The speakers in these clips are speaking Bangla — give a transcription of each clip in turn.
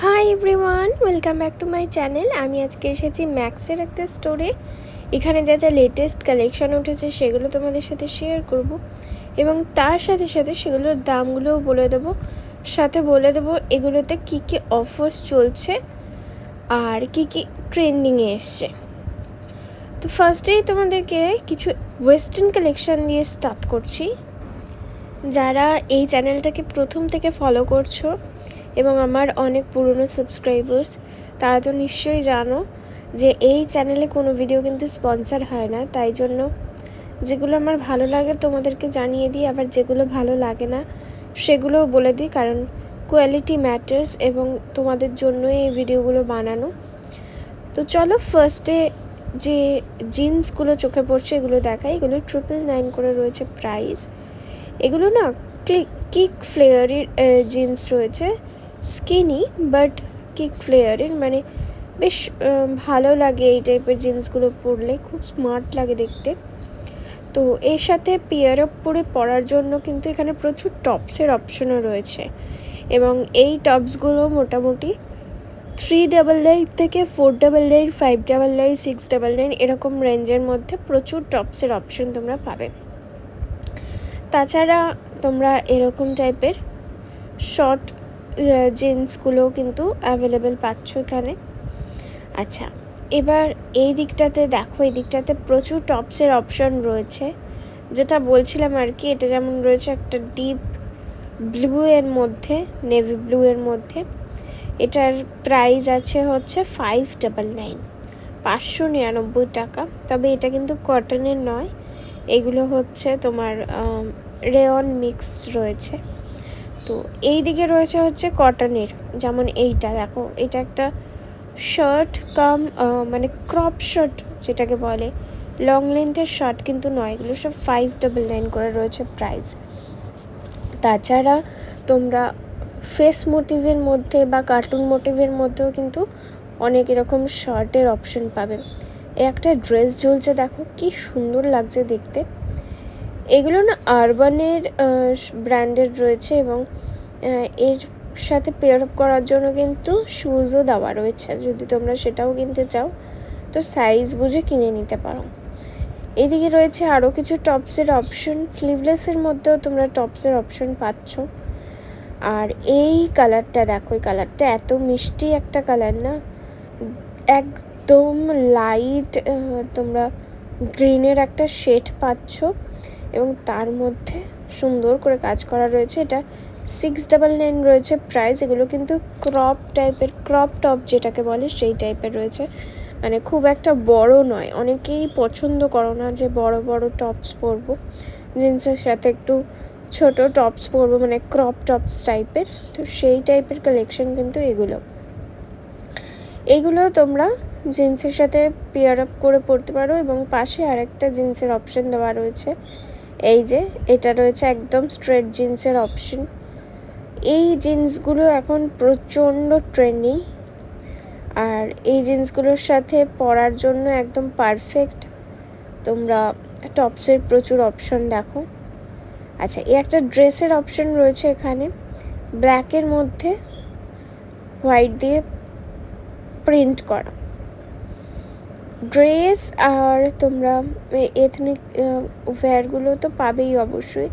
Hi everyone, welcome back to my channel. আমি আজকে এসেছি ম্যাক্সের একটা স্টোরে। এখানে যা যা লেটেস্ট কালেকশন উঠেছে সেগুলো তোমাদের সাথে শেয়ার করব এবং তার সাথে সাথে সেগুলোর দামগুলোও বলে দেবো, সাথে বলে দেবো এগুলোতে কি কি অফার্স চলছে আর কি কি ট্রেন্ডিংয়ে এসছে। তো ফার্স্টেই তোমাদেরকে কিছু ওয়েস্টার্ন কালেকশন দিয়ে স্টার্ট করছি। যারা এই চ্যানেলটাকে প্রথম থেকে ফলো করছো এবং আমার অনেক পুরনো সাবস্ক্রাইবার্স, তারা তো নিশ্চয়ই জানো যে এই চ্যানেলে কোনো ভিডিও কিন্তু স্পন্সর হয় না। তাই জন্য যেগুলো আমার ভালো লাগে তোমাদেরকে জানিয়ে দিই, আবার যেগুলো ভালো লাগে না সেগুলোও বলে দিই, কারণ কোয়ালিটি ম্যাটার্স এবং তোমাদের জন্যই এই ভিডিওগুলো বানানো। তো চলো ফার্স্টে যে জিন্সগুলো চোখে পড়ছে এগুলো দেখাই। এগুলো 999 করে রয়েছে প্রাইস। এগুলো না কিক ফ্লেয়ারের জিন্স রয়েছে, স্কিনি বাট কিক ফ্লেয়ারের, মানে বেশ ভালো লাগে এই টাইপের জিন্সগুলো পরলে, খুব স্মার্ট লাগে দেখতে। তো এর সাথে পেয়ার আপ করে পরার জন্য কিন্তু এখানে প্রচুর টপসের অপশনও রয়েছে এবং এই টপসগুলো মোটামুটি 399 থেকে 499, 599, 699 এরকম রেঞ্জের মধ্যে প্রচুর টপসের অপশন তোমরা পাবে। তাছাড়া তোমরা এরকম টাইপের শর্ট জিন্সগুলো কিন্তু অ্যাভেলেবেল পাচ্ছ এখানে। আচ্ছা, এবার এই দিকটাতে দেখো, এই দিকটাতে প্রচুর টপসের অপশন রয়েছে। যেটা বলছিলাম আর কি, এটা যেমন রয়েছে একটা ডিপ ব্লু এর মধ্যে, নেভি ব্লু এর মধ্যে। এটার প্রাইস আছে হচ্ছে 599, 599 টাকা। তবে এটা কিন্তু কটনের নয়, এগুলো হচ্ছে তোমার রেয়ন মিক্স রয়েছে। তো এই দিকে রয়েছে হচ্ছে কটনের, যেমন এইটা দেখো, এটা একটা শার্ট কাম মানে ক্রপ শার্ট যেটাকে বলে, লং লেন্থের শার্ট কিন্তু নয়। এগুলো সব 599 করে রয়েছে প্রাইস। তাছাড়া তোমরা ফেস মোটিভের মধ্যে বা কার্টুন মোটিভের মধ্যেও কিন্তু অনেক এরকম শার্টের অপশন পাবে। একটা ড্রেস ঝুলছে দেখো, কি সুন্দর লাগছে দেখতে। এগুলো না আরবানের ব্র্যান্ডের রয়েছে এবং এর সাথে পেয়ার আপ করার জন্য কিন্তু শুজও দেওয়া রয়েছে। যদি তোমরা সেটাও কিনতে চাও তো সাইজ বুঝে কিনে নিতে পারো। এদিকে রয়েছে আরও কিছু টপসের অপশন, স্লিভলেসের মধ্যেও তোমরা টপসের অপশন পাচ্ছ। আর এই কালারটা দেখো, এই কালারটা এত মিষ্টি একটা কালার না, একদম লাইট তোমরা গ্রিনের একটা শেড পাচ্ছ এবং তার মধ্যে সুন্দর করে কাজ করা রয়েছে। এটা 699 রয়েছে প্রাইস। এগুলো কিন্তু ক্রপ টাইপের, ক্রপ টপ যেটাকে বলে সেই টাইপের রয়েছে, মানে খুব একটা বড় নয়। অনেকেই পছন্দ করো না যে বড় বড় টপস পরবো, জিন্সের সাথে একটু ছোট টপস পরবো, মানে ক্রপ টপস টাইপের। তো সেই টাইপের কালেকশন কিন্তু এইগুলো তোমরা জিন্সের সাথে পেয়ার আপ করে পরতে পারো। এবং পাশে আরেকটা জিন্সের অপশন দেওয়া রয়েছে, এই যে এটা রয়েছে একদম স্ট্রেট জিন্সের অপশন। এই জিন্সগুলো এখন প্রচণ্ড ট্রেন্ডিং, আর এই জিন্সগুলোর সাথে পরার জন্য একদম পারফেক্ট। তোমরা টপসের প্রচুর অপশন দেখো। আচ্ছা, এই একটা ড্রেসের অপশন রয়েছে এখানে, ব্ল্যাকের মধ্যে হোয়াইট দিয়ে প্রিন্ট করা ড্রেস। আর তোমরা এথনিক ওয়্যারগুলো তো পাবেই অবশ্যই,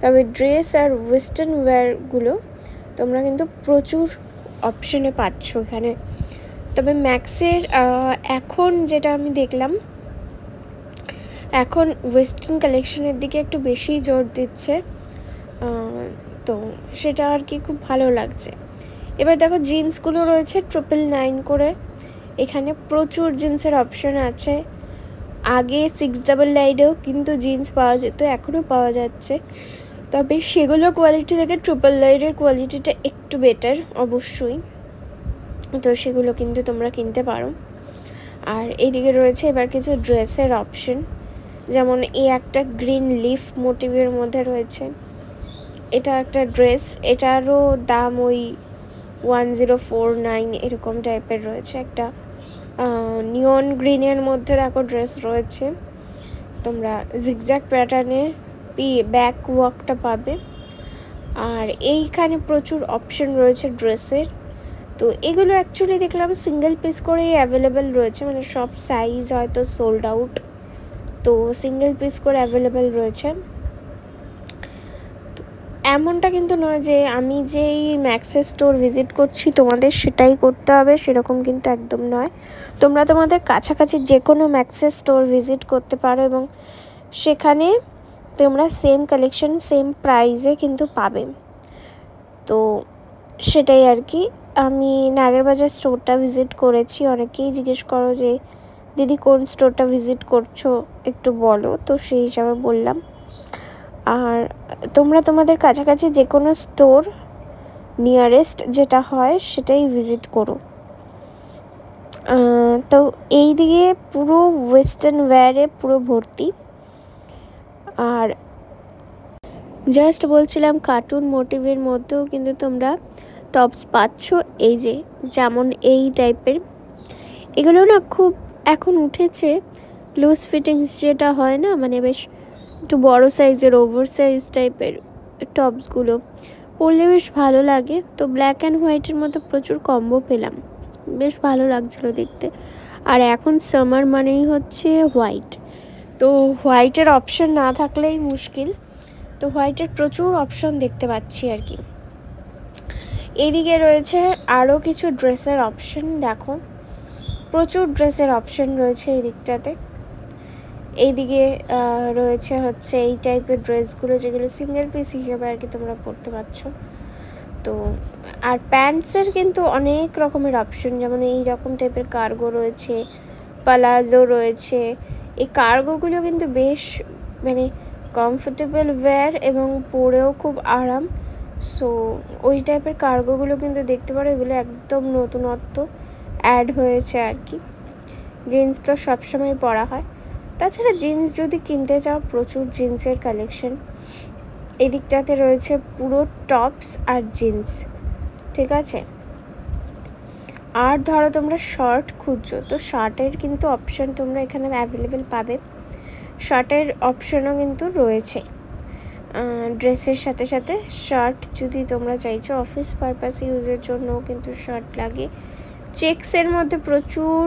তবে ড্রেস আর ওয়েস্টার্ন ওয়্যারগুলো তোমরা কিন্তু প্রচুর অপশনে পাচ্ছ এখানে। তবে ম্যাক্সের এখন যেটা আমি দেখলাম, এখন ওয়েস্টার্ন কালেকশনের দিকে একটু বেশি জোর দিচ্ছে, তো সেটা আর কি খুব ভালো লাগছে। এবার দেখো জিন্সগুলো রয়েছে 999 করে। এখানে প্রচুর জিন্সের অপশন আছে। আগে 699-এও কিন্তু জিন্স পাওয়া যেত, এখনও পাওয়া যাচ্ছে, তবে সেগুলো কোয়ালিটি থেকে 999-এর কোয়ালিটিটা একটু বেটার অবশ্যই। তো সেগুলো কিন্তু তোমরা কিনতে পারো। আর এইদিকে রয়েছে এবার কিছু ড্রেসের অপশন, যেমন এই একটা গ্রিন লিফ মোটিভের মধ্যে রয়েছে। এটা একটা ড্রেস, এটারও দাম ওই 1049 এরকম টাইপের রয়েছে। একটা নিয়ন গ্রিনের মধ্যে দেখো ড্রেস রয়েছে, তোমরা জিগজ্যাগ প্যাটার্নে ব্যাক ওয়ার্কটা পাবে। আর এইখানে প্রচুর অপশন রয়েছে ড্রেসের, তো এগুলো অ্যাকচুয়ালি দেখলাম সিঙ্গেল পিস করেই অ্যাভেলেবেল রয়েছে, মানে সব সাইজ হয়তো সোল্ড আউট, তো সিঙ্গেল পিস করে অ্যাভেলেবেল রয়েছে। এমনটা কিন্তু নয় যে আমি যেই ম্যাক্সেস স্টোর ভিজিট করছি তোমাদের সেটাই করতে হবে, সেরকম কিন্তু একদম নয়। তোমরা তোমাদের কাছাকাছি যে কোনো ম্যাক্সেস স্টোর ভিজিট করতে পারো এবং সেখানে তোমরা সেম কালেকশন সেম প্রাইসে কিন্তু পাবে। তো সেটাই আর কি। আমি নাগেরবাজার স্টোরটা ভিজিট করেছি। অনেকেই জিজ্ঞেস করো যে দিদি কোন স্টোরটা ভিজিট করছো একটু বলো, তো সেই হিসাবে বললাম। আর তোমরা তোমাদের কাছাকাছি যে কোনো স্টোর নিয়ারেস্ট যেটা হয় সেটাই ভিজিট করো। তো এই দিকে পুরো ওয়েস্টার্ন ওয়্যারে পুরো ভর্তি। আর জাস্ট বলছিলাম কার্টুন মোটিভের মধ্যেও কিন্তু তোমরা টপস পাচ্ছ, এই যে যেমন এই টাইপের। এগুলো না খুব এখন উঠেছে লুজ ফিটিংস যেটা হয় না, মানে বেশ একটু বড় সাইজের ওভার সাইজ টাইপের টপসগুলো পরলে বেশ ভালো লাগে। তো ব্ল্যাক অ্যান্ড হোয়াইটের মধ্যে প্রচুর কম্বো পেলাম, বেশ ভালো লাগছিল দেখতে। আর এখন সামার মানেই হচ্ছে হোয়াইট, তো হোয়াইটের অপশন না থাকলেই মুশকিল, তো হোয়াইটের প্রচুর অপশন দেখতে পাচ্ছি আর কি। এইদিকে রয়েছে আরও কিছু ড্রেসের অপশন, দেখো প্রচুর ড্রেসের অপশন রয়েছে এই দিকটাতে। এইদিকে রয়েছে হচ্ছে এই টাইপের ড্রেসগুলো যেগুলো সিঙ্গেল পিস হিসেবে আর কি তোমরা পরতে পারছো। তো আর প্যান্টসের কিন্তু অনেক রকমের অপশন, যেমন এই রকম টাইপের কার্গো রয়েছে, পালাজো রয়েছে। এই কার্গোগুলো কিন্তু বেশ মানে কমফোর্টেবল ওয়্যার এবং পরেও খুব আরাম। সো ওই টাইপের কার্গোগুলো কিন্তু দেখতে পারো, এগুলো একদম নতুনত্ব অ্যাড হয়েছে আর কি। জিন্স তো সবসময় পরা হয়, তাছাড়া জিন্স যদি কিনতে চাও প্রচুর জিন্সের কালেকশন। এদিকটাতে রয়েছে পুরো টপস আর জিন্স, ঠিক আছে। আর ধরো তোমরা শার্ট খুঁজছো, তো শার্টের কিন্তু অপশন তোমরা এখানে অ্যাভেলেবেল পাবে। শার্টের অপশনও কিন্তু রয়েছে ড্রেসের সাথে সাথে। শার্ট যদি তোমরা চাইছো অফিস পারপাস ইউজের জন্যও কিন্তু শার্ট লাগে। চেক্সের মধ্যে প্রচুর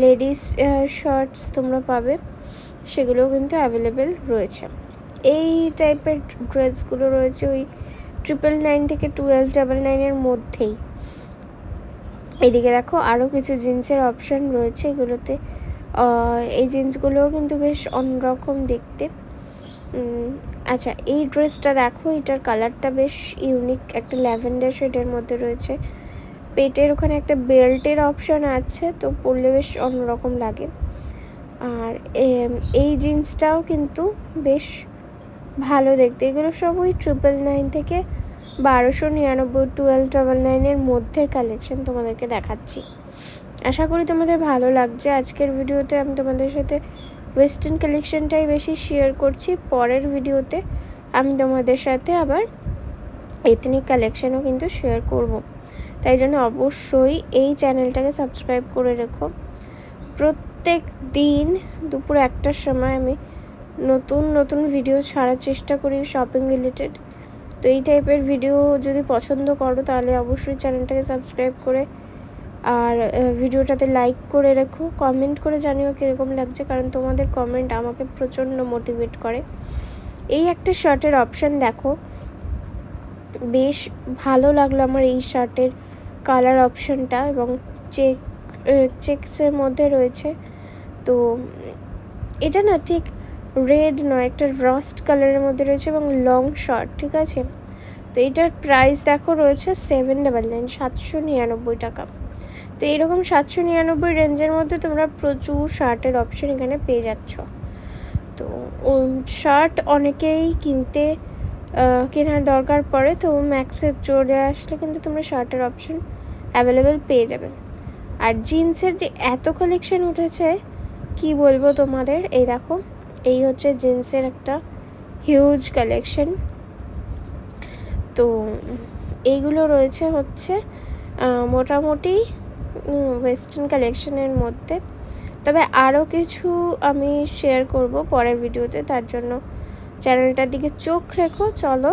লেডিস শার্টস তোমরা পাবে, সেগুলোও কিন্তু অ্যাভেলেবেল রয়েছে। এই টাইপের ড্রেসগুলো রয়েছে ওই 999 থেকে 1299 মধ্যেই। এদিকে দেখো আরও কিছু জিন্সের অপশান রয়েছে এগুলোতে। এই জিন্সগুলোও কিন্তু বেশ অন্যরকম দেখতে। আচ্ছা, এই ড্রেসটা দেখো, এটার কালারটা বেশ ইউনিক, একটা ল্যাভেন্ডার শেডের মধ্যে রয়েছে। পেটের ওখানে একটা বেল্টের অপশান আছে, তো পরলে বেশ অন্যরকম লাগে। আর এই জিন্সটাও কিন্তু বেশ ভালো দেখতে। এগুলো সব ওই 999 থেকে 1299, 1299 মধ্যের কালেকশন তোমাদেরকে দেখাচ্ছি। আশা করি তোমাদের ভালো লাগছে। আজকের ভিডিওতে আমি তোমাদের সাথে ওয়েস্টার্ন কালেকশনটাই বেশি শেয়ার করছি। পরের ভিডিওতে আমি তোমাদের সাথে আবার এথনিক কালেকশনও কিন্তু শেয়ার করব। তাই জন্য অবশ্যই এই চ্যানেলটাকে সাবস্ক্রাইব করে রেখো। প্রত্যেক দিন দুপুর 1টার সময় আমি নতুন নতুন ভিডিও ছাড়ার চেষ্টা করি শপিং রিলেটেড। তো এই টাইপের ভিডিও যদি পছন্দ করো তাহলে অবশ্যই চ্যানেলটাকে সাবস্ক্রাইব করে আর ভিডিওটাতে লাইক করে রেখো। কমেন্ট করে জানিও কীরকম লাগছে, কারণ তোমাদের কমেন্ট আমাকে প্রচণ্ড মোটিভেট করে। এই একটা শার্টের অপশান দেখো, বেশ ভালো লাগলো আমার এই শার্টের কালার অপশানটা, এবং চেকসের মধ্যে রয়েছে। তো এটা না ঠিক রেড নয়, একটা রাস্ট কালারের মধ্যে রয়েছে এবং লং শার্ট, ঠিক আছে। তো এটার প্রাইস দেখো রয়েছে 799, 799 টাকা। তো এরকম 799 রেঞ্জের মধ্যে তোমরা প্রচুর শার্টের অপশন এখানে পেয়ে যাচ্ছ। তো শার্ট অনেকেই কেনার দরকার পড়ে, তো ম্যাক্সের চলে আসলে কিন্তু তোমরা শার্টের অপশন অ্যাভেলেবেল পেয়ে যাবে। আর জিন্সের যে এত কালেকশন উঠেছে কি বলবো তোমাদের। এই দেখো, এই হচ্ছে জিন্সের একটা হিউজ কালেকশন। তো এইগুলো রয়েছে হচ্ছে মোটামুটি ওয়েস্টার্ন কালেকশনের মধ্যে। তবে আরও কিছু আমি শেয়ার করব পরের ভিডিওতে, তার জন্য চ্যানেলটার দিকে চোখ রেখো। চলো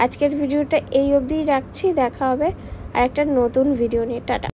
আজকের ভিডিওটা এই অবধিই রাখছি, দেখা হবে আর একটা নতুন ভিডিও নিয়ে। টাটা।